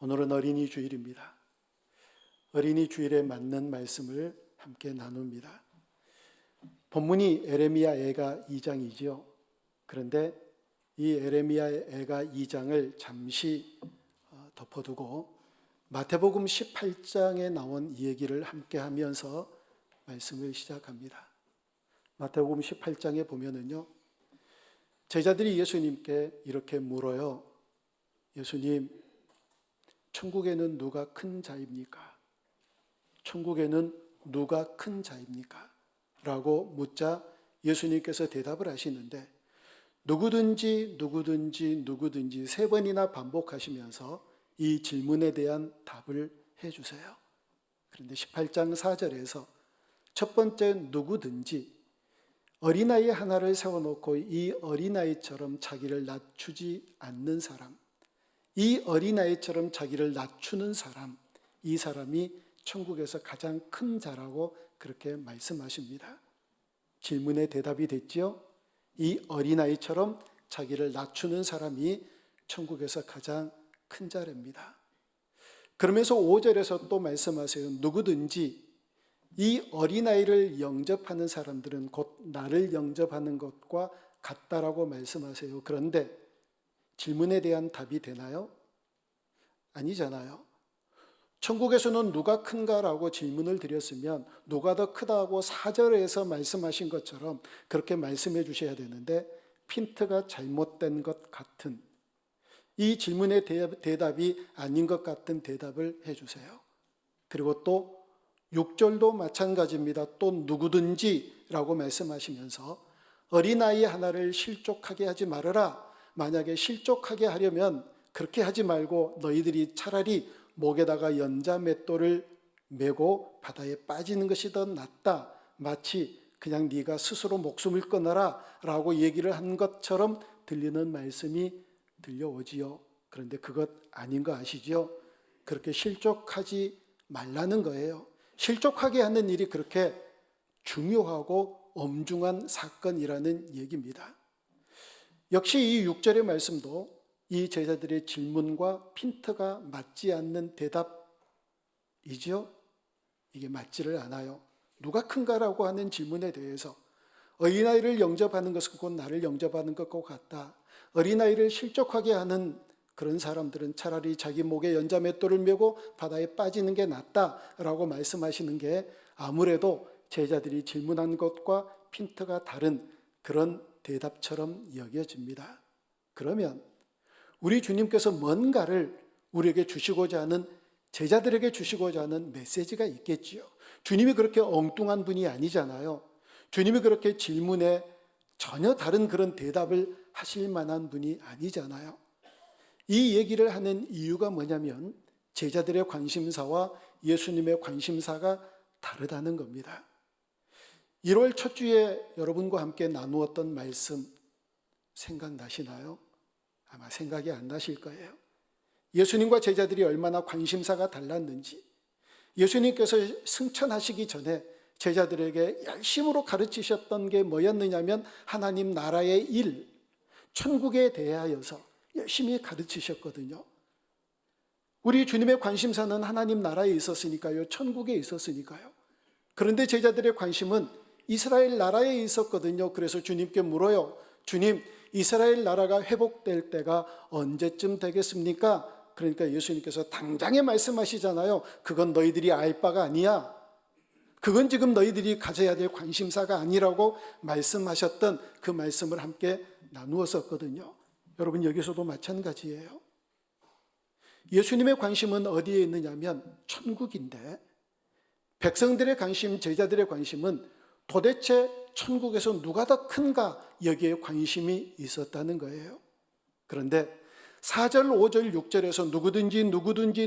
오늘은 어린이 주일입니다. 어린이 주일에 맞는 말씀을 함께 나눕니다. 본문이 에레미야 애가 2장이지요. 그런데 이 에레미야 애가 2장을 잠시 덮어두고 마태복음 18장에 나온 이 얘기를 함께 하면서 말씀을 시작합니다. 마태복음 18장에 보면은요, 제자들이 예수님께 이렇게 물어요. 예수님, 천국에는 누가 큰 자입니까? 천국에는 누가 큰 자입니까? 라고 묻자 예수님께서 대답을 하시는데 누구든지 3번이나 반복하시면서 이 질문에 대한 답을 해주세요. 그런데 18장 4절에서 첫 번째 누구든지 어린아이 하나를 세워놓고 이 어린아이처럼 자기를 낮추지 않는 사람, 이 어린아이처럼 자기를 낮추는 사람, 이 사람이 천국에서 가장 큰 자라고 그렇게 말씀하십니다. 질문에 대답이 됐지요? 이 어린아이처럼 자기를 낮추는 사람이 천국에서 가장 큰 자랍니다. 그러면서 5절에서 또 말씀하세요. 누구든지 이 어린아이를 영접하는 사람들은 곧 나를 영접하는 것과 같다라고 말씀하세요. 그런데 질문에 대한 답이 되나요? 아니잖아요. 천국에서는 누가 큰가라고 질문을 드렸으면 누가 더 크다고 4절에서 말씀하신 것처럼 그렇게 말씀해 주셔야 되는데 핀트가 잘못된 것 같은, 이 질문의 대답이 아닌 것 같은 대답을 해주세요. 그리고 또 6절도 마찬가지입니다. 또 누구든지라고 말씀하시면서 어린아이 하나를 실족하게 하지 말아라. 만약에 실족하게 하려면 그렇게 하지 말고 너희들이 차라리 목에다가 연자맷돌을 메고 바다에 빠지는 것이 더 낫다. 마치 그냥 네가 스스로 목숨을 끊어라 라고 얘기를 한 것처럼 들리는 말씀이 들려오지요. 그런데 그것 아닌 거 아시죠? 그렇게 실족하지 말라는 거예요. 실족하게 하는 일이 그렇게 중요하고 엄중한 사건이라는 얘기입니다. 역시 이 6절의 말씀도 이 제자들의 질문과 핀트가 맞지 않는 대답이죠. 이게 맞지를 않아요. 누가 큰가라고 하는 질문에 대해서 어린아이를 영접하는 것은 곧 나를 영접하는 것과 같다. 어린아이를 실족하게 하는 그런 사람들은 차라리 자기 목에 연자맷돌을 메고 바다에 빠지는 게 낫다라고 말씀하시는 게 아무래도 제자들이 질문한 것과 핀트가 다른 그런 대답처럼 여겨집니다. 그러면 우리 주님께서 뭔가를 우리에게 주시고자 하는, 제자들에게 주시고자 하는 메시지가 있겠지요. 주님이 그렇게 엉뚱한 분이 아니잖아요. 주님이 그렇게 질문에 전혀 다른 그런 대답을 하실 만한 분이 아니잖아요. 이 얘기를 하는 이유가 뭐냐면 제자들의 관심사와 예수님의 관심사가 다르다는 겁니다. 1월 첫 주에 여러분과 함께 나누었던 말씀 생각나시나요? 아마 생각이 안 나실 거예요. 예수님과 제자들이 얼마나 관심사가 달랐는지, 예수님께서 승천하시기 전에 제자들에게 열심으로 가르치셨던 게 뭐였느냐면 하나님 나라의 일, 천국에 대하여서 열심히 가르치셨거든요. 우리 주님의 관심사는 하나님 나라에 있었으니까요. 천국에 있었으니까요. 그런데 제자들의 관심은 이스라엘 나라에 있었거든요. 그래서 주님께 물어요. 주님, 이스라엘 나라가 회복될 때가 언제쯤 되겠습니까? 그러니까 예수님께서 당장에 말씀하시잖아요. 그건 너희들이 알 바가 아니야. 그건 지금 너희들이 가져야 될 관심사가 아니라고 말씀하셨던 그 말씀을 함께 나누었었거든요. 여러분, 여기서도 마찬가지예요. 예수님의 관심은 어디에 있느냐면 천국인데 백성들의 관심, 제자들의 관심은 도대체 천국에서 누가 더 큰가, 여기에 관심이 있었다는 거예요. 그런데 4절, 5절, 6절에서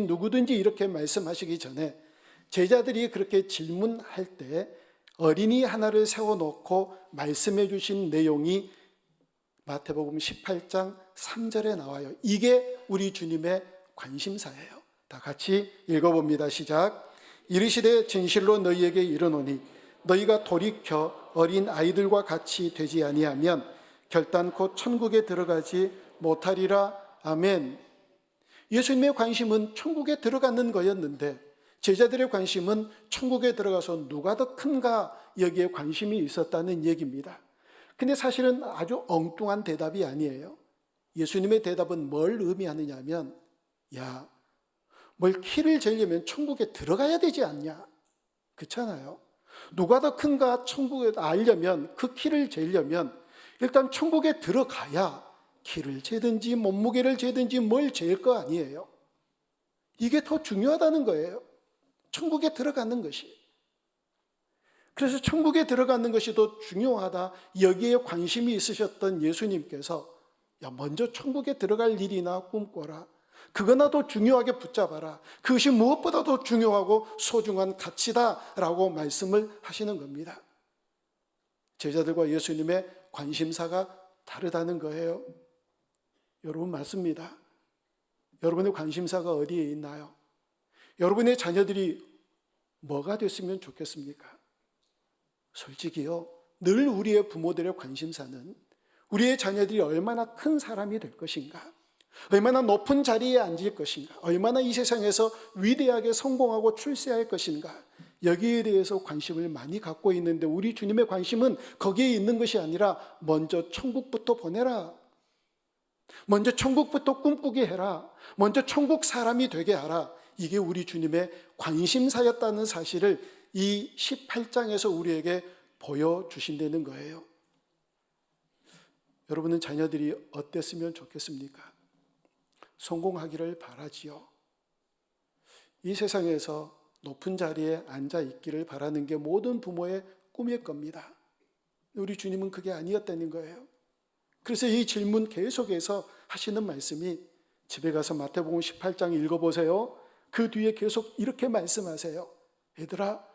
누구든지 이렇게 말씀하시기 전에 제자들이 그렇게 질문할 때 어린이 하나를 세워놓고 말씀해 주신 내용이 마태복음 18장 3절에 나와요. 이게 우리 주님의 관심사예요. 다 같이 읽어봅니다. 시작. 이르시되 진실로 너희에게 이르노니 너희가 돌이켜 어린 아이들과 같이 되지 아니하면 결단코 천국에 들어가지 못하리라. 아멘. 예수님의 관심은 천국에 들어가는 거였는데 제자들의 관심은 천국에 들어가서 누가 더 큰가 여기에 관심이 있었다는 얘기입니다. 근데 사실은 아주 엉뚱한 대답이 아니에요. 예수님의 대답은 뭘 의미하느냐 하면, 야, 뭘 키를 재려면 천국에 들어가야 되지 않냐? 그렇잖아요. 누가 더 큰가 천국에 알려면, 그 키를 재려면 일단 천국에 들어가야 키를 재든지 몸무게를 재든지 뭘 잴 거 아니에요. 이게 더 중요하다는 거예요. 천국에 들어가는 것이. 그래서 천국에 들어가는 것이 더 중요하다, 여기에 관심이 있으셨던 예수님께서 야, 먼저 천국에 들어갈 일이나 꿈꿔라. 그거나 더 중요하게 붙잡아라. 그것이 무엇보다 더 중요하고 소중한 가치다라고 말씀을 하시는 겁니다. 제자들과 예수님의 관심사가 다르다는 거예요. 여러분 맞습니다. 여러분의 관심사가 어디에 있나요? 여러분의 자녀들이 뭐가 됐으면 좋겠습니까? 솔직히요, 늘 우리의 부모들의 관심사는 우리의 자녀들이 얼마나 큰 사람이 될 것인가, 얼마나 높은 자리에 앉을 것인가, 얼마나 이 세상에서 위대하게 성공하고 출세할 것인가, 여기에 대해서 관심을 많이 갖고 있는데 우리 주님의 관심은 거기에 있는 것이 아니라 먼저 천국부터 보내라, 먼저 천국부터 꿈꾸게 해라, 먼저 천국 사람이 되게 하라. 이게 우리 주님의 관심사였다는 사실을 이 18장에서 우리에게 보여주신다는 거예요. 여러분은 자녀들이 어땠으면 좋겠습니까? 성공하기를 바라지요. 이 세상에서 높은 자리에 앉아 있기를 바라는 게 모든 부모의 꿈일 겁니다. 우리 주님은 그게 아니었다는 거예요. 그래서 이 질문 계속해서 하시는 말씀이, 집에 가서 마태복음 18장 읽어보세요. 그 뒤에 계속 이렇게 말씀하세요. 얘들아,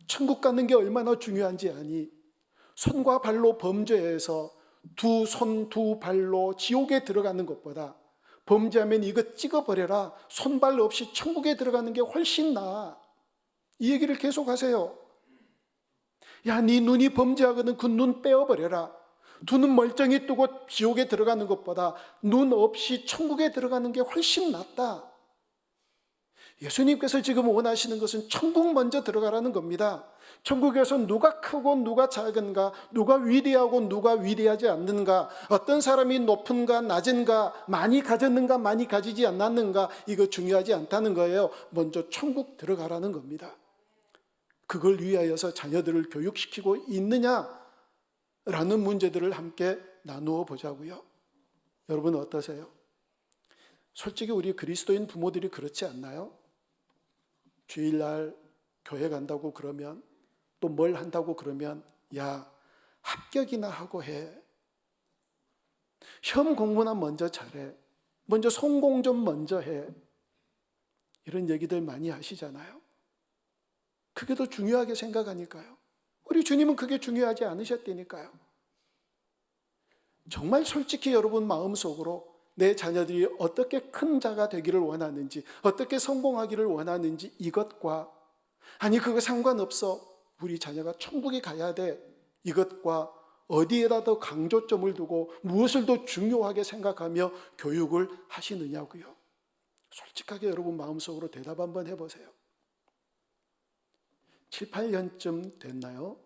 천국 가는 게 얼마나 중요한지 아니? 손과 발로 범죄해서 두 손 두 발로 지옥에 들어가는 것보다 범죄하면 이거 찍어버려라, 손발 없이 천국에 들어가는 게 훨씬 나아. 이 얘기를 계속 하세요. 야, 네 눈이 범죄하거든 그 눈 떼어버려라. 두 눈 멀쩡히 뜨고 지옥에 들어가는 것보다 눈 없이 천국에 들어가는 게 훨씬 낫다. 예수님께서 지금 원하시는 것은 천국 먼저 들어가라는 겁니다. 천국에서 누가 크고 누가 작은가, 누가 위대하고 누가 위대하지 않는가, 어떤 사람이 높은가 낮은가, 많이 가졌는가 많이 가지지 않았는가, 이거 중요하지 않다는 거예요. 먼저 천국 들어가라는 겁니다. 그걸 위하여서 자녀들을 교육시키고 있느냐라는 문제들을 함께 나누어 보자고요. 여러분 어떠세요? 솔직히 우리 그리스도인 부모들이 그렇지 않나요? 주일날 교회 간다고 그러면, 또 뭘 한다고 그러면, 야, 합격이나 하고 해. 시험 공부나 먼저 잘해. 먼저 성공 좀 먼저 해. 이런 얘기들 많이 하시잖아요. 그게 더 중요하게 생각하니까요. 우리 주님은 그게 중요하지 않으셨다니까요. 정말 솔직히 여러분 마음속으로 내 자녀들이 어떻게 큰 자가 되기를 원하는지, 어떻게 성공하기를 원하는지, 이것과, 아니 그거 상관없어, 우리 자녀가 천국에 가야 돼, 이것과 어디에다 더 강조점을 두고 무엇을 더 중요하게 생각하며 교육을 하시느냐고요. 솔직하게 여러분 마음속으로 대답 한번 해보세요. 7, 8년쯤 됐나요?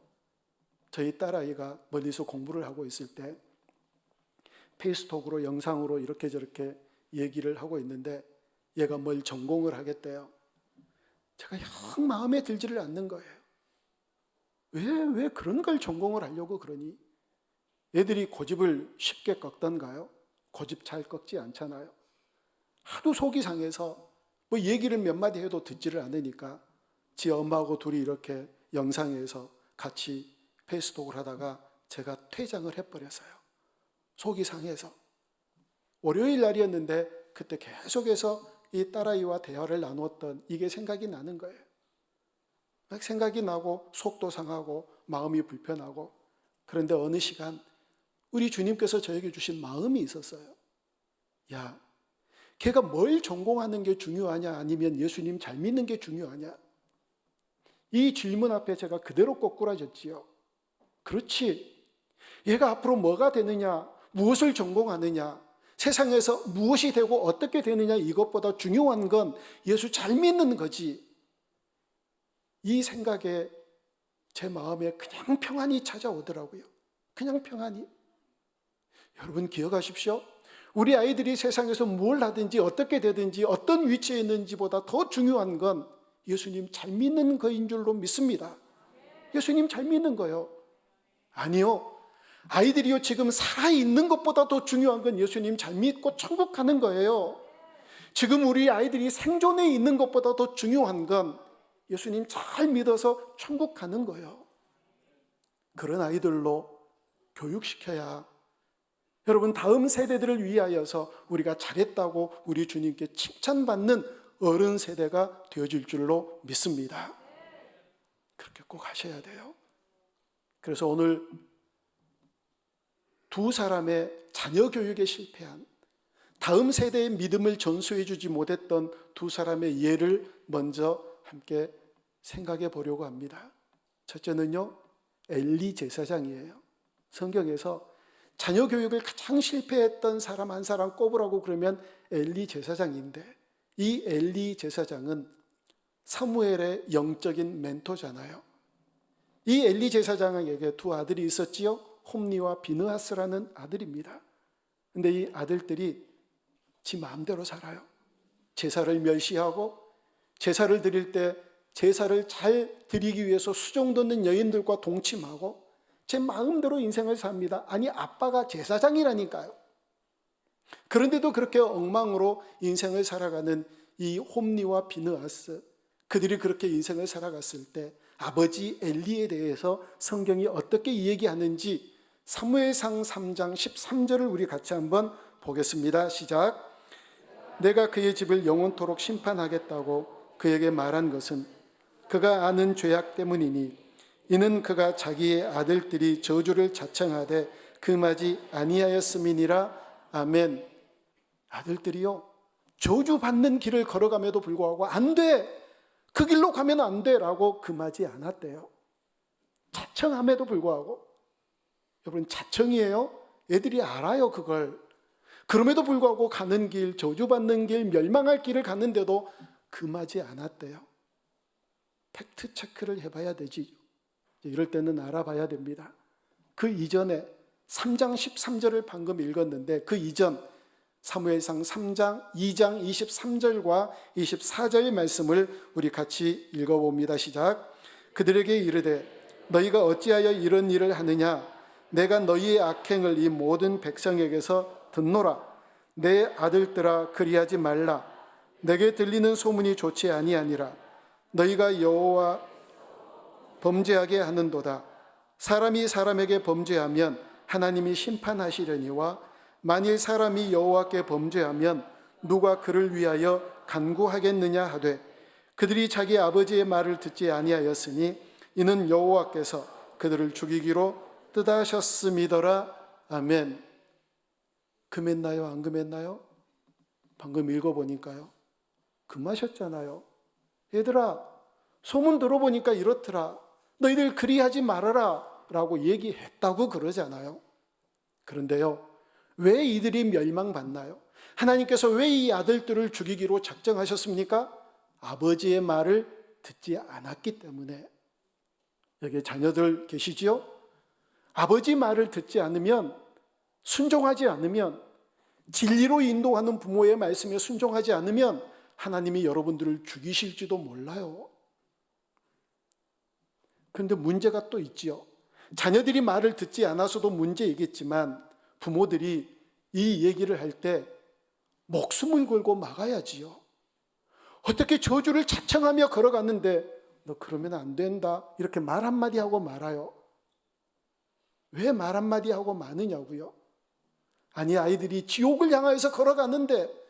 저희 딸아이가 멀리서 공부를 하고 있을 때 페이스톡으로 영상으로 이렇게 저렇게 얘기를 하고 있는데 얘가 뭘 전공을 하겠대요. 제가 영 마음에 들지를 않는 거예요. 왜 그런 걸 전공을 하려고 그러니? 애들이 고집을 쉽게 꺾던가요? 고집 잘 꺾지 않잖아요. 하도 속이 상해서 뭐 얘기를 몇 마디 해도 듣지를 않으니까 지 엄마하고 둘이 이렇게 영상에서 같이 페이스톡을 하다가 제가 퇴장을 해버렸어요. 속이 상해서. 월요일 날이었는데 그때 계속해서 이 딸아이와 대화를 나누었던 이게 생각이 나는 거예요. 막 생각이 나고 속도 상하고 마음이 불편하고. 그런데 어느 시간 우리 주님께서 저에게 주신 마음이 있었어요. 야, 걔가 뭘 전공하는 게 중요하냐 아니면 예수님 잘 믿는 게 중요하냐? 이 질문 앞에 제가 그대로 꼬꾸라졌지요. 그렇지. 얘가 앞으로 뭐가 되느냐, 무엇을 전공하느냐, 세상에서 무엇이 되고 어떻게 되느냐 이것보다 중요한 건 예수 잘 믿는 거지. 이 생각에 제 마음에 그냥 평안이 찾아오더라고요. 그냥 평안이. 여러분 기억하십시오. 우리 아이들이 세상에서 뭘 하든지 어떻게 되든지 어떤 위치에 있는지보다 더 중요한 건 예수님 잘 믿는 거인 줄로 믿습니다. 예수님 잘 믿는 거요. 아니요. 아이들이요 지금 살아있는 것보다 더 중요한 건 예수님 잘 믿고 천국 가는 거예요. 지금 우리 아이들이 생존해 있는 것보다 더 중요한 건 예수님 잘 믿어서 천국 가는 거예요. 그런 아이들로 교육시켜야 여러분 다음 세대들을 위하여서 우리가 잘했다고 우리 주님께 칭찬받는 어른 세대가 되어질 줄로 믿습니다. 그렇게 꼭 하셔야 돼요. 그래서 오늘 두 사람의 자녀 교육에 실패한 다음 세대의 믿음을 전수해 주지 못했던 두 사람의 예를 먼저 함께 생각해 보려고 합니다. 첫째는요, 엘리 제사장이에요. 성경에서 자녀 교육을 가장 실패했던 사람 한 사람 꼽으라고 그러면 엘리 제사장인데, 이 엘리 제사장은 사무엘의 영적인 멘토잖아요. 이 엘리 제사장에게 두 아들이 있었지요. 홈니와 비느하스라는 아들입니다. 근데 이 아들들이 지 마음대로 살아요. 제사를 멸시하고 제사를 드릴 때 제사를 잘 드리기 위해서 수종 돋는 여인들과 동침하고 제 마음대로 인생을 삽니다. 아니 아빠가 제사장이라니까요. 그런데도 그렇게 엉망으로 인생을 살아가는 이 홈니와 비느하스, 그들이 그렇게 인생을 살아갔을 때 아버지 엘리에 대해서 성경이 어떻게 얘기하는지 사무엘상 3장 13절을 우리 같이 한번 보겠습니다. 시작. 내가 그의 집을 영원토록 심판하겠다고 그에게 말한 것은 그가 아는 죄악 때문이니 이는 그가 자기의 아들들이 저주를 자청하되 금하지 아니하였음이니라. 아멘. 아들들이요 저주받는 길을 걸어감에도 불구하고 안 돼, 그 길로 가면 안 돼 라고 금하지 않았대요. 자청함에도 불구하고. 여러분 자청이에요. 애들이 알아요 그걸. 그럼에도 불구하고 가는 길, 저주받는 길, 멸망할 길을 갔는데도 금하지 않았대요. 팩트 체크를 해봐야 되지. 이럴 때는 알아봐야 됩니다. 그 이전에 3장 13절을 방금 읽었는데 그 이전 사무엘상 3장 2장 23절과 24절의 말씀을 우리 같이 읽어봅니다. 시작. 그들에게 이르되 너희가 어찌하여 이런 일을 하느냐. 내가 너희의 악행을 이 모든 백성에게서 듣노라. 내 아들들아 그리하지 말라. 내게 들리는 소문이 좋지 아니하니라. 너희가 여호와 범죄하게 하는도다. 사람이 사람에게 범죄하면 하나님이 심판하시려니와 만일 사람이 여호와께 범죄하면 누가 그를 위하여 간구하겠느냐 하되 그들이 자기 아버지의 말을 듣지 아니하였으니 이는 여호와께서 그들을 죽이기로 뜻하셨음이더라. 아멘. 금했나요? 안 금했나요? 방금 읽어보니까요. 금하셨잖아요. 얘들아 소문 들어보니까 이렇더라. 너희들 그리하지 말아라 라고 얘기했다고 그러잖아요. 그런데요, 왜 이들이 멸망받나요? 하나님께서 왜 이 아들들을 죽이기로 작정하셨습니까? 아버지의 말을 듣지 않았기 때문에. 여기 자녀들 계시지요? 아버지 말을 듣지 않으면, 순종하지 않으면, 진리로 인도하는 부모의 말씀에 순종하지 않으면 하나님이 여러분들을 죽이실지도 몰라요. 그런데 문제가 또 있지요. 자녀들이 말을 듣지 않아서도 문제이겠지만 부모들이 이 얘기를 할 때 목숨을 걸고 막아야지요. 어떻게 저주를 자청하며 걸어갔는데 너 그러면 안 된다 이렇게 말 한마디 하고 말아요. 왜 말 한마디 하고 마느냐고요? 아니 아이들이 지옥을 향하여서 걸어갔는데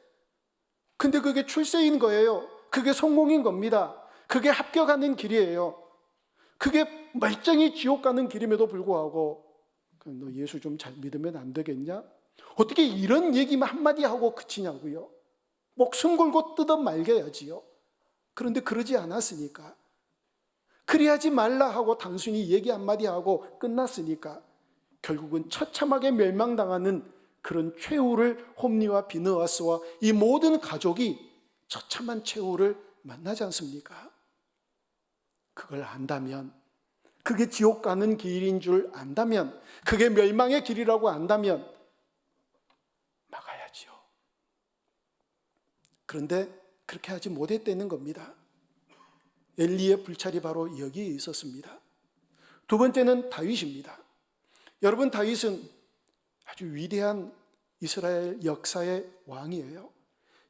근데 그게 출세인 거예요. 그게 성공인 겁니다. 그게 합격하는 길이에요. 그게 멀쩡히 지옥 가는 길임에도 불구하고 너 예수 좀 잘 믿으면 안 되겠냐? 어떻게 이런 얘기만 한마디 하고 그치냐고요? 목숨 걸고 뜯어 말겨야지요. 그런데 그러지 않았으니까, 그리하지 말라 하고 단순히 얘기 한마디 하고 끝났으니까 결국은 처참하게 멸망당하는 그런 최후를 홈리와 비느하스와 이 모든 가족이 처참한 최후를 만나지 않습니까? 그걸 안다면, 그게 지옥 가는 길인 줄 안다면, 그게 멸망의 길이라고 안다면 막아야지요. 그런데 그렇게 하지 못했다는 겁니다. 엘리의 불찰이 바로 여기에 있었습니다. 두 번째는 다윗입니다. 여러분, 다윗은 아주 위대한 이스라엘 역사의 왕이에요.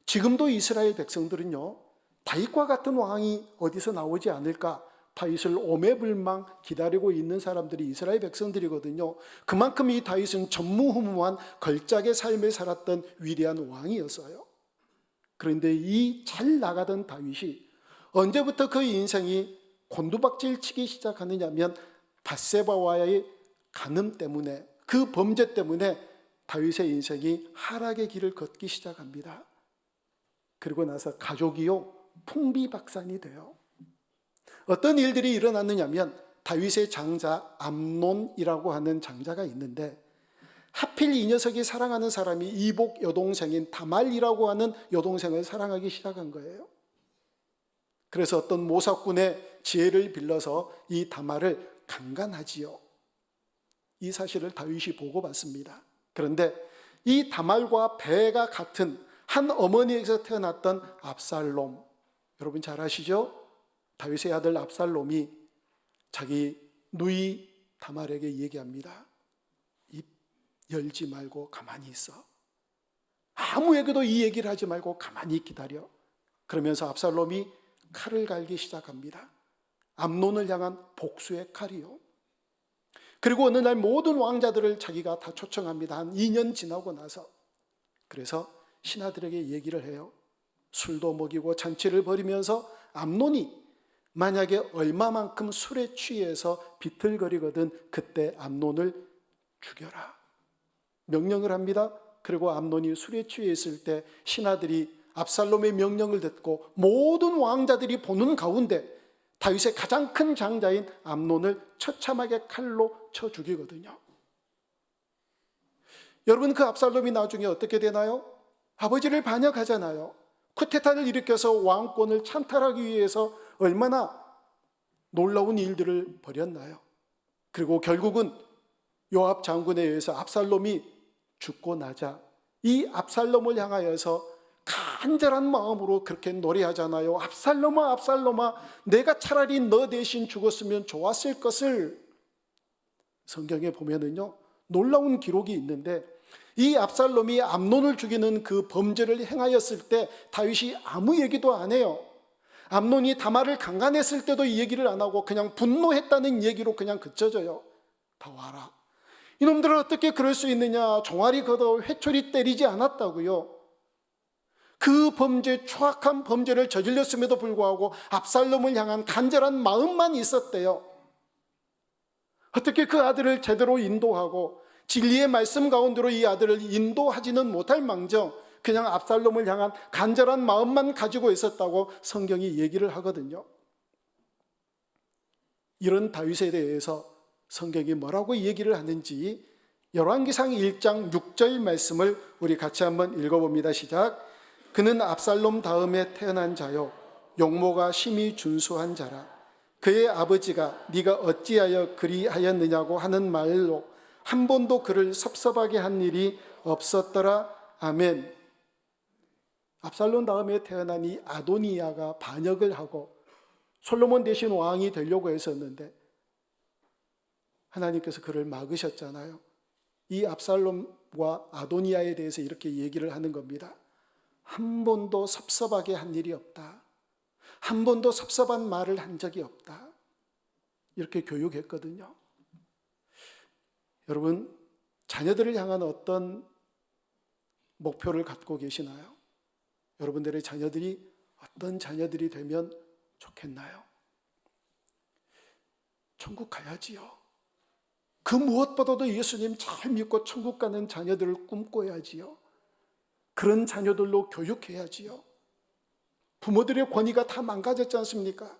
지금도 이스라엘 백성들은요, 다윗과 같은 왕이 어디서 나오지 않을까, 다윗을 오매불망 기다리고 있는 사람들이 이스라엘 백성들이거든요. 그만큼 이 다윗은 전무후무한 걸작의 삶을 살았던 위대한 왕이었어요. 그런데 이 잘 나가던 다윗이 언제부터 그 인생이 곤두박질 치기 시작하느냐면 밧세바와의 간음 때문에, 그 범죄 때문에 다윗의 인생이 하락의 길을 걷기 시작합니다. 그리고 나서 가족이요, 풍비박산이 돼요. 어떤 일들이 일어났느냐면 다윗의 장자 암논이라고 하는 장자가 있는데, 하필 이 녀석이 사랑하는 사람이 이복 여동생인 다말이라고 하는 여동생을 사랑하기 시작한 거예요. 그래서 어떤 모사꾼의 지혜를 빌려서 이 다말을 강간하지요. 이 사실을 다윗이 보고받습니다. 그런데 이 다말과 배가 같은 한 어머니에게서 태어났던 압살롬, 여러분 잘 아시죠? 다윗의 아들 압살롬이 자기 누이 다말에게 얘기합니다. 입 열지 말고 가만히 있어. 아무에게도 이 얘기를 하지 말고 가만히 기다려. 그러면서 압살롬이 칼을 갈기 시작합니다. 암논을 향한 복수의 칼이요. 그리고 어느 날 모든 왕자들을 자기가 다 초청합니다. 한 2년 지나고 나서. 그래서 신하들에게 얘기를 해요. 술도 먹이고 잔치를 벌이면서 암논이 만약에 얼마만큼 술에 취해서 비틀거리거든 그때 암논을 죽여라. 명령을 합니다. 그리고 암논이 술에 취해 있을 때 신하들이 압살롬의 명령을 듣고 모든 왕자들이 보는 가운데 다윗의 가장 큰 장자인 암논을 처참하게 칼로 쳐 죽이거든요. 여러분, 그 압살롬이 나중에 어떻게 되나요? 아버지를 반역하잖아요. 쿠데타를 일으켜서 왕권을 찬탈하기 위해서 얼마나 놀라운 일들을 벌였나요? 그리고 결국은 요압 장군에 의해서 압살롬이 죽고 나자 이 압살롬을 향하여서 간절한 마음으로 그렇게 노래하잖아요. 압살롬아, 압살롬아, 내가 차라리 너 대신 죽었으면 좋았을 것을. 성경에 보면은요, 놀라운 기록이 있는데 이 압살롬이 암논을 죽이는 그 범죄를 행하였을 때 다윗이 아무 얘기도 안 해요. 암논이 다말을 강간했을 때도 이 얘기를 안 하고 그냥 분노했다는 얘기로 그냥 그쳐져요. 다 와라. 이놈들은 어떻게 그럴 수 있느냐. 종아리 걷어 회초리 때리지 않았다고요. 그 범죄, 추악한 범죄를 저질렀음에도 불구하고 압살롬을 향한 간절한 마음만 있었대요. 어떻게 그 아들을 제대로 인도하고 진리의 말씀 가운데로 이 아들을 인도하지는 못할 망정 그냥 압살롬을 향한 간절한 마음만 가지고 있었다고 성경이 얘기를 하거든요. 이런 다윗에 대해서 성경이 뭐라고 얘기를 하는지 열왕기상 1장 6절 말씀을 우리 같이 한번 읽어봅니다. 시작. 그는 압살롬 다음에 태어난 자요 용모가 심히 준수한 자라. 그의 아버지가 네가 어찌하여 그리하였느냐고 하는 말로 한 번도 그를 섭섭하게 한 일이 없었더라. 아멘. 압살롬 다음에 태어난 이 아도니아가 반역을 하고 솔로몬 대신 왕이 되려고 했었는데 하나님께서 그를 막으셨잖아요. 이 압살롬과 아도니아에 대해서 이렇게 얘기를 하는 겁니다. 한 번도 섭섭하게 한 일이 없다. 한 번도 섭섭한 말을 한 적이 없다. 이렇게 교육했거든요. 여러분, 자녀들을 향한 어떤 목표를 갖고 계시나요? 여러분들의 자녀들이 어떤 자녀들이 되면 좋겠나요? 천국 가야지요. 그 무엇보다도 예수님 잘 믿고 천국 가는 자녀들을 꿈꿔야지요. 그런 자녀들로 교육해야지요. 부모들의 권위가 다 망가졌지 않습니까?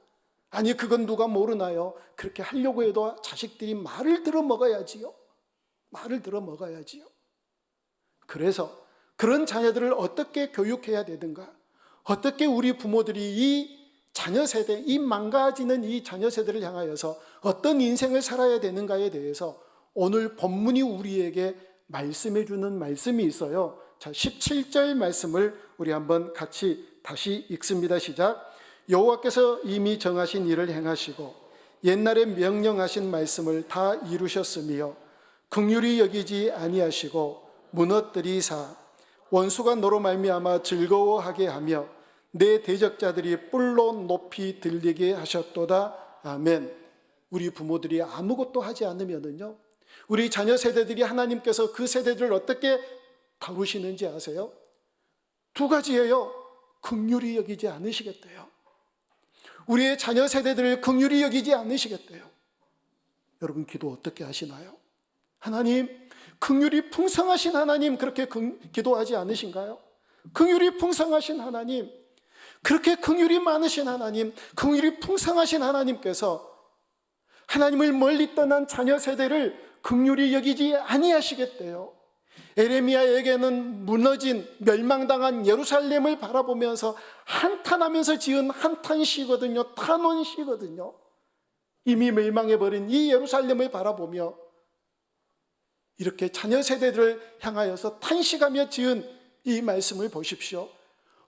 아니, 그건 누가 모르나요? 그렇게 하려고 해도 자식들이 말을 들어 먹어야지요. 말을 들어 먹어야지요. 그래서 그런 자녀들을 어떻게 교육해야 되는가, 어떻게 우리 부모들이 이 자녀 세대, 이 망가지는 이 자녀 세대를 향하여서 어떤 인생을 살아야 되는가에 대해서 오늘 본문이 우리에게 말씀해 주는 말씀이 있어요. 자, 17절 말씀을 우리 한번 같이 다시 읽습니다. 시작. 여호와께서 이미 정하신 일을 행하시고 옛날에 명령하신 말씀을 다 이루셨으며 긍휼히 여기지 아니하시고 무너뜨리사 원수가 너로 말미암아 즐거워하게 하며 내 대적자들이 뿔로 높이 들리게 하셨도다. 아멘. 우리 부모들이 아무것도 하지 않으면은요, 우리 자녀 세대들이 하나님께서 그 세대들을 어떻게 다루시는지 아세요? 두 가지예요. 긍휼히 여기지 않으시겠대요. 우리의 자녀 세대들을 긍휼히 여기지 않으시겠대요. 여러분 기도 어떻게 하시나요? 하나님, 긍휼이 풍성하신 하나님, 그렇게 기도하지 않으신가요? 긍휼이 풍성하신 하나님, 그렇게 긍휼이 많으신 하나님, 긍휼이 풍성하신 하나님께서 하나님을 멀리 떠난 자녀 세대를 긍휼히 여기지 아니하시겠대요. 에레미야에게는 무너진 멸망당한 예루살렘을 바라보면서 한탄하면서 지은 한탄시거든요. 탄원시거든요. 이미 멸망해버린 이 예루살렘을 바라보며 이렇게 자녀 세대들을 향하여서 탄식하며 지은 이 말씀을 보십시오.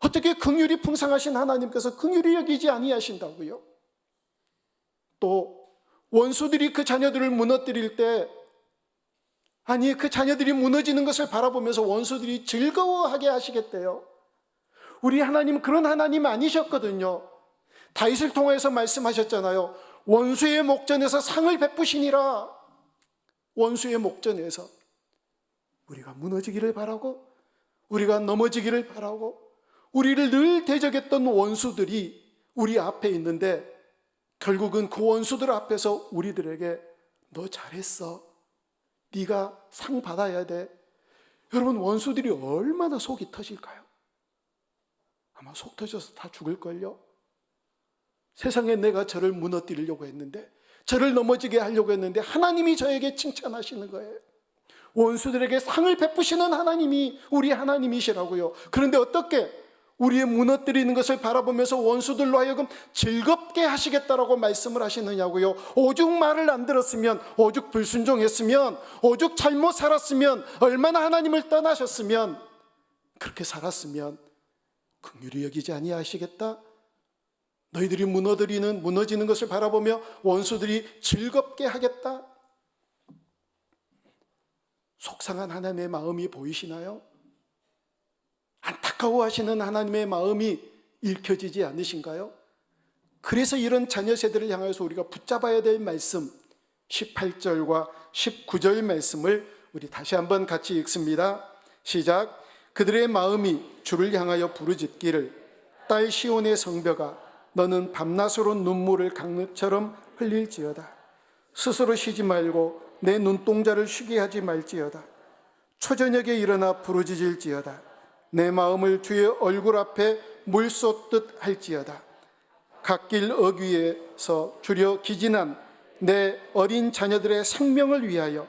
어떻게 긍휼이 풍성하신 하나님께서 긍휼히 여기지 아니하신다고요? 또 원수들이 그 자녀들을 무너뜨릴 때, 아니 그 자녀들이 무너지는 것을 바라보면서 원수들이 즐거워하게 하시겠대요. 우리 하나님은 그런 하나님 아니셨거든요. 다윗을 통해서 말씀하셨잖아요. 원수의 목전에서 상을 베푸시니라. 원수의 목전에서 우리가 무너지기를 바라고, 우리가 넘어지기를 바라고, 우리를 늘 대적했던 원수들이 우리 앞에 있는데 결국은 그 원수들 앞에서 우리들에게 너 잘했어, 네가 상 받아야 돼. 여러분 원수들이 얼마나 속이 터질까요? 아마 속 터져서 다 죽을걸요. 세상에 내가 저를 무너뜨리려고 했는데, 저를 넘어지게 하려고 했는데 하나님이 저에게 칭찬하시는 거예요. 원수들에게 상을 베푸시는 하나님이 우리 하나님이시라고요. 그런데 어떻게 우리의 무너뜨리는 것을 바라보면서 원수들로 하여금 즐겁게 하시겠다라고 말씀을 하시느냐고요. 오죽 말을 안 들었으면, 오죽 불순종했으면, 오죽 잘못 살았으면, 얼마나 하나님을 떠나셨으면, 그렇게 살았으면 긍휼히 여기지 아니하시겠다? 너희들이 무너지는 것을 바라보며 원수들이 즐겁게 하겠다? 속상한 하나님의 마음이 보이시나요? 안타까워하시는 하나님의 마음이 읽혀지지 않으신가요? 그래서 이런 자녀 세대를 향해서 우리가 붙잡아야 될 말씀 18절과 19절 말씀을 우리 다시 한번 같이 읽습니다. 시작. 그들의 마음이 주를 향하여 부르짖기를 딸 시온의 성벽아 너는 밤낮으로 눈물을 강물처럼 흘릴지어다. 스스로 쉬지 말고 내 눈동자를 쉬게 하지 말지어다. 초저녁에 일어나 부르짖을지어다. 내 마음을 주의 얼굴 앞에 물 쏟듯 할지어다. 갓길 어귀에서 주려 기진한 내 어린 자녀들의 생명을 위하여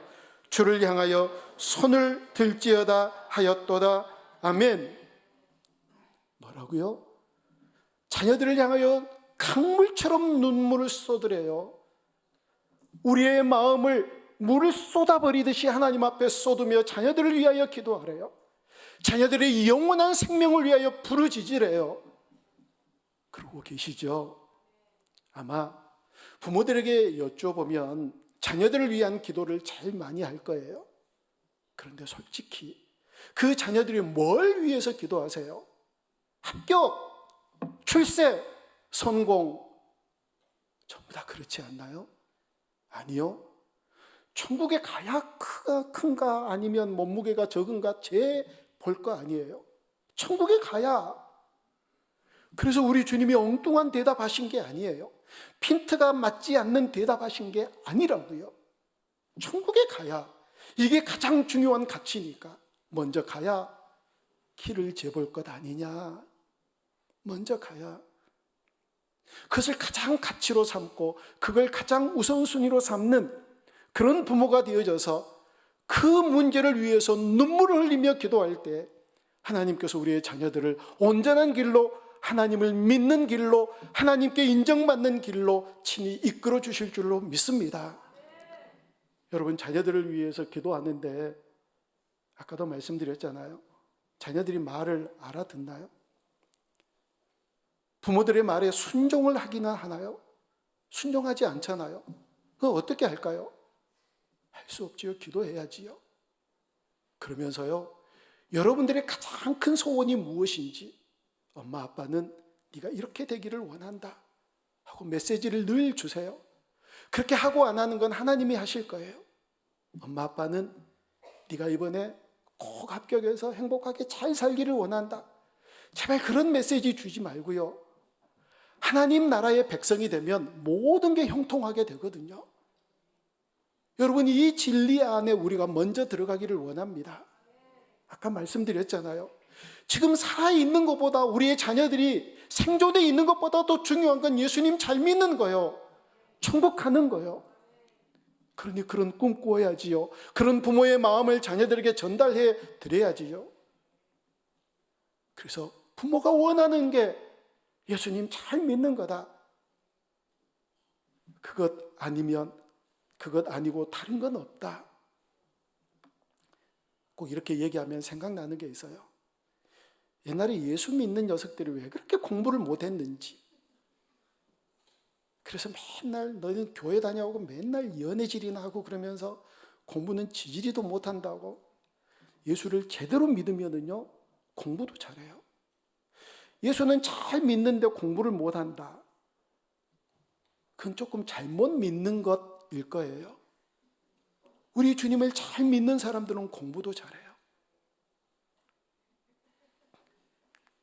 주를 향하여 손을 들지어다 하였도다. 아멘. 뭐라고요? 자녀들을 향하여 강물처럼 눈물을 쏟으래요. 우리의 마음을 물을 쏟아버리듯이 하나님 앞에 쏟으며 자녀들을 위하여 기도하래요. 자녀들의 영원한 생명을 위하여 부르짖으래요. 그러고 계시죠? 아마 부모들에게 여쭤보면 자녀들을 위한 기도를 제일 많이 할 거예요. 그런데 솔직히 그 자녀들이 뭘 위해서 기도하세요? 합격, 출세, 성공, 전부 다 그렇지 않나요? 아니요. 천국에 가야 큰가 아니면 몸무게가 적은가 볼 거 아니에요. 천국에 가야. 그래서 우리 주님이 엉뚱한 대답하신 게 아니에요. 핀트가 맞지 않는 대답하신 게 아니라고요. 천국에 가야. 이게 가장 중요한 가치니까 먼저 가야 길을 재볼 것 아니냐. 먼저 가야. 그것을 가장 가치로 삼고 그걸 가장 우선순위로 삼는 그런 부모가 되어져서 그 문제를 위해서 눈물을 흘리며 기도할 때 하나님께서 우리의 자녀들을 온전한 길로, 하나님을 믿는 길로, 하나님께 인정받는 길로 친히 이끌어 주실 줄로 믿습니다. 여러분, 자녀들을 위해서 기도하는데 아까도 말씀드렸잖아요. 자녀들이 말을 알아듣나요? 부모들의 말에 순종을 하기나 하나요? 순종하지 않잖아요. 그거 어떻게 할까요? 할 수 없지요. 기도해야지요. 그러면서요, 여러분들의 가장 큰 소원이 무엇인지, 엄마 아빠는 네가 이렇게 되기를 원한다 하고 메시지를 늘 주세요. 그렇게 하고 안 하는 건 하나님이 하실 거예요. 엄마 아빠는 네가 이번에 꼭 합격해서 행복하게 잘 살기를 원한다. 제발 그런 메시지 주지 말고요. 하나님 나라의 백성이 되면 모든 게 형통하게 되거든요. 여러분, 이 진리 안에 우리가 먼저 들어가기를 원합니다. 아까 말씀드렸잖아요. 지금 살아있는 것보다, 우리의 자녀들이 생존해 있는 것보다 더 중요한 건 예수님 잘 믿는 거예요. 천국 가는 거예요. 그러니 그런 꿈 꾸어야지요. 그런 부모의 마음을 자녀들에게 전달해 드려야지요. 그래서 부모가 원하는 게 예수님 잘 믿는 거다. 그것 아니고 다른 건 없다. 꼭 이렇게 얘기하면 생각나는 게 있어요. 옛날에 예수 믿는 녀석들이 왜 그렇게 공부를 못했는지. 그래서 맨날 너는 교회 다녀오고 맨날 연애질이나 하고 그러면서 공부는 지지리도 못한다고. 예수를 제대로 믿으면은요, 공부도 잘해요. 예수는 잘 믿는데 공부를 못한다. 그건 조금 잘못 믿는 것일 거예요. 우리 주님을 잘 믿는 사람들은 공부도 잘해요.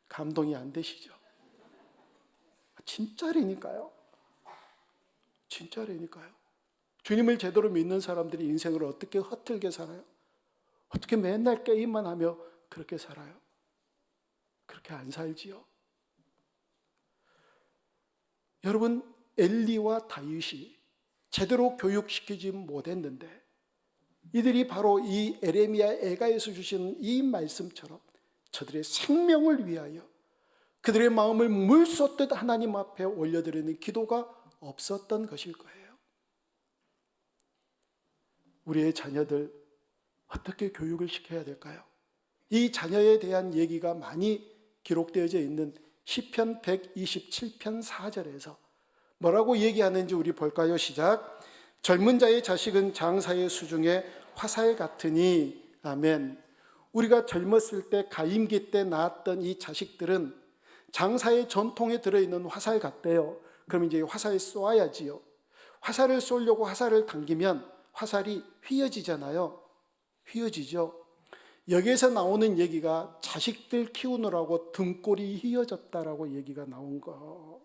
감동이 안 되시죠? 진짜라니까요. 진짜라니까요. 주님을 제대로 믿는 사람들이 인생을 어떻게 허틀게 살아요? 어떻게 맨날 게임만 하며 그렇게 살아요? 그렇게 안 살지요. 여러분, 엘리와 다윗이 제대로 교육시키지 못했는데 이들이 바로 이 에레미야 애가에서 주신 이 말씀처럼 저들의 생명을 위하여 그들의 마음을 물 쏟듯 하나님 앞에 올려드리는 기도가 없었던 것일 거예요. 우리의 자녀들 어떻게 교육을 시켜야 될까요? 이 자녀에 대한 얘기가 많이 기록되어져 있는 시편 127편 4절에서 뭐라고 얘기하는지 우리 볼까요? 시작. 젊은 자의 자식은 장사의 수중에 화살 같으니. 아멘. 우리가 젊었을 때 가임기 때 낳았던 이 자식들은 장사의 전통에 들어있는 화살 같대요. 그럼 이제 화살을 쏘아야지요. 화살을 쏘려고 화살을 당기면 화살이 휘어지잖아요. 휘어지죠. 여기에서 나오는 얘기가 자식들 키우느라고 등골이 휘어졌다라고 얘기가 나온 거.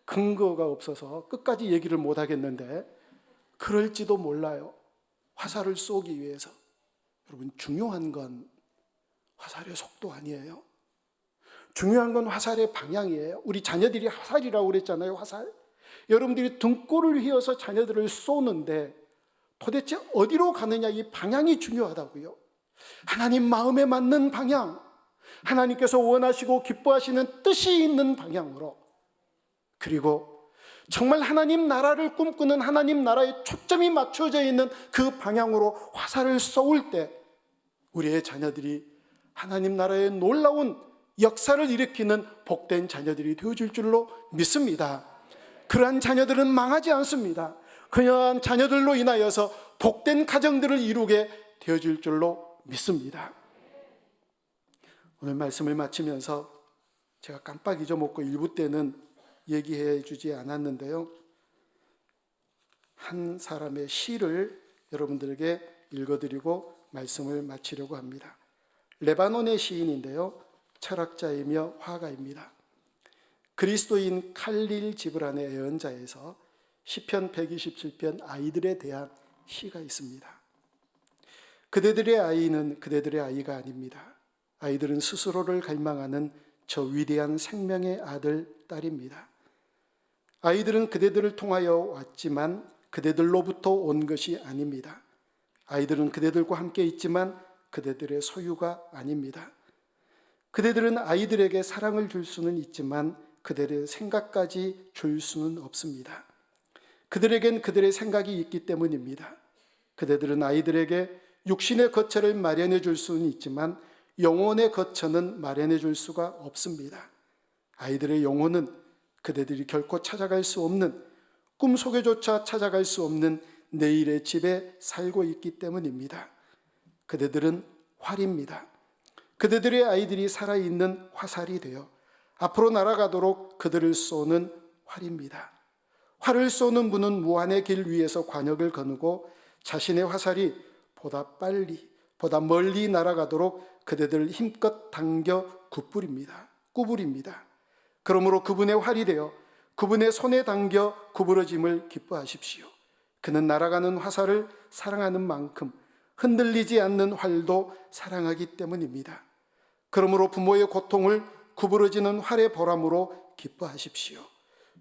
근거가 없어서 끝까지 얘기를 못 하겠는데 그럴지도 몰라요. 화살을 쏘기 위해서. 여러분, 중요한 건 화살의 속도 아니에요. 중요한 건 화살의 방향이에요. 우리 자녀들이 화살이라고 그랬잖아요. 화살. 여러분들이 등골을 휘어서 자녀들을 쏘는데 도대체 어디로 가느냐, 이 방향이 중요하다고요. 하나님 마음에 맞는 방향, 하나님께서 원하시고 기뻐하시는 뜻이 있는 방향으로, 그리고 정말 하나님 나라를 꿈꾸는 하나님 나라에 초점이 맞춰져 있는 그 방향으로 화살을 쏘을 때 우리의 자녀들이 하나님 나라의 놀라운 역사를 일으키는 복된 자녀들이 되어줄 줄로 믿습니다. 그러한 자녀들은 망하지 않습니다. 그러한 자녀들로 인하여서 복된 가정들을 이루게 되어줄 줄로 믿습니다. 오늘 말씀을 마치면서 제가 깜빡 잊어먹고 일부 때는 얘기해 주지 않았는데요. 한 사람의 시를 여러분들에게 읽어드리고 말씀을 마치려고 합니다. 레바논의 시인인데요. 철학자이며 화가입니다. 그리스도인 칼릴 지브란의 애언자에서 시편 127편 아이들에 대한 시가 있습니다. 그대들의 아이는 그대들의 아이가 아닙니다. 아이들은 스스로를 갈망하는 저 위대한 생명의 아들, 딸입니다. 아이들은 그대들을 통하여 왔지만 그대들로부터 온 것이 아닙니다. 아이들은 그대들과 함께 있지만 그대들의 소유가 아닙니다. 그대들은 아이들에게 사랑을 줄 수는 있지만 그들의 생각까지 줄 수는 없습니다. 그들에겐 그들의 생각이 있기 때문입니다. 그대들은 아이들에게 육신의 거처를 마련해 줄 수는 있지만 영혼의 거처는 마련해 줄 수가 없습니다. 아이들의 영혼은 그대들이 결코 찾아갈 수 없는, 꿈속에조차 찾아갈 수 없는 내일의 집에 살고 있기 때문입니다. 그대들은 활입니다. 그대들의 아이들이 살아있는 화살이 되어 앞으로 날아가도록 그들을 쏘는 활입니다. 활을 쏘는 분은 무한의 길 위에서 관역을 거누고 자신의 화살이 보다 빨리, 보다 멀리 날아가도록 그대들을 힘껏 당겨 구부립니다. 그러므로 그분의 활이 되어 그분의 손에 당겨 구부러짐을 기뻐하십시오. 그는 날아가는 화살을 사랑하는 만큼 흔들리지 않는 활도 사랑하기 때문입니다. 그러므로 부모의 고통을 구부러지는 활의 보람으로 기뻐하십시오.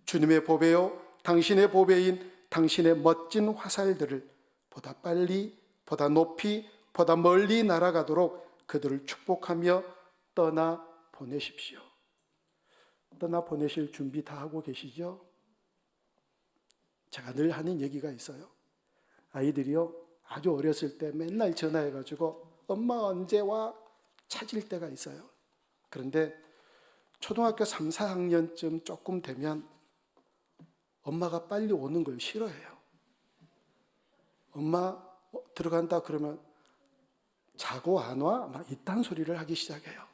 주님의 보배요, 당신의 보배인 당신의 멋진 화살들을 보다 빨리, 보다 높이, 보다 멀리 날아가도록 그들을 축복하며 떠나 보내십시오. 떠나 보내실 준비 다 하고 계시죠? 제가 늘 하는 얘기가 있어요. 아이들이요, 아주 어렸을 때 맨날 전화해가지고 엄마 언제 와? 찾을 때가 있어요. 그런데 초등학교 3, 4학년쯤 조금 되면 엄마가 빨리 오는 걸 싫어해요. 엄마 들어간다 그러면 자고 안 와? 막 이딴 소리를 하기 시작해요.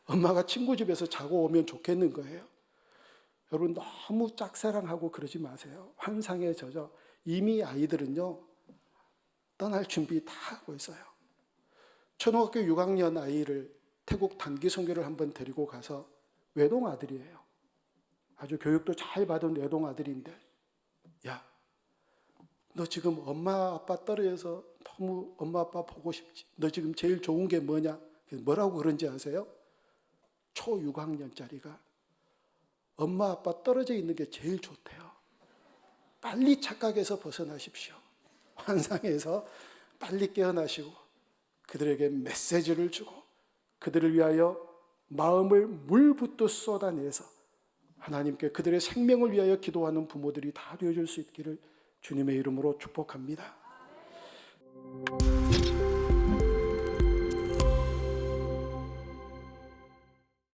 엄마가 친구 집에서 자고 오면 좋겠는 거예요. 여러분 너무 짝사랑하고 그러지 마세요. 환상에 젖어. 이미 아이들은요 떠날 준비 다 하고 있어요. 초등학교 6학년 아이를 태국 단기 선교를 한번 데리고 가서 외동 아들이에요. 아주 교육도 잘 받은 외동 아들인데, 야, 너 지금 엄마 아빠 떨어져서 너무 엄마 아빠 보고 싶지? 너 지금 제일 좋은 게 뭐냐? 뭐라고 그런지 아세요? 초 6학년짜리가 엄마 아빠 떨어져 있는 게 제일 좋대요. 빨리 착각에서 벗어나십시오. 환상에서 빨리 깨어나시고 그들에게 메시지를 주고 그들을 위하여 마음을 물붓듯 쏟아내서 하나님께 그들의 생명을 위하여 기도하는 부모들이 다 되어줄 수 있기를 주님의 이름으로 축복합니다.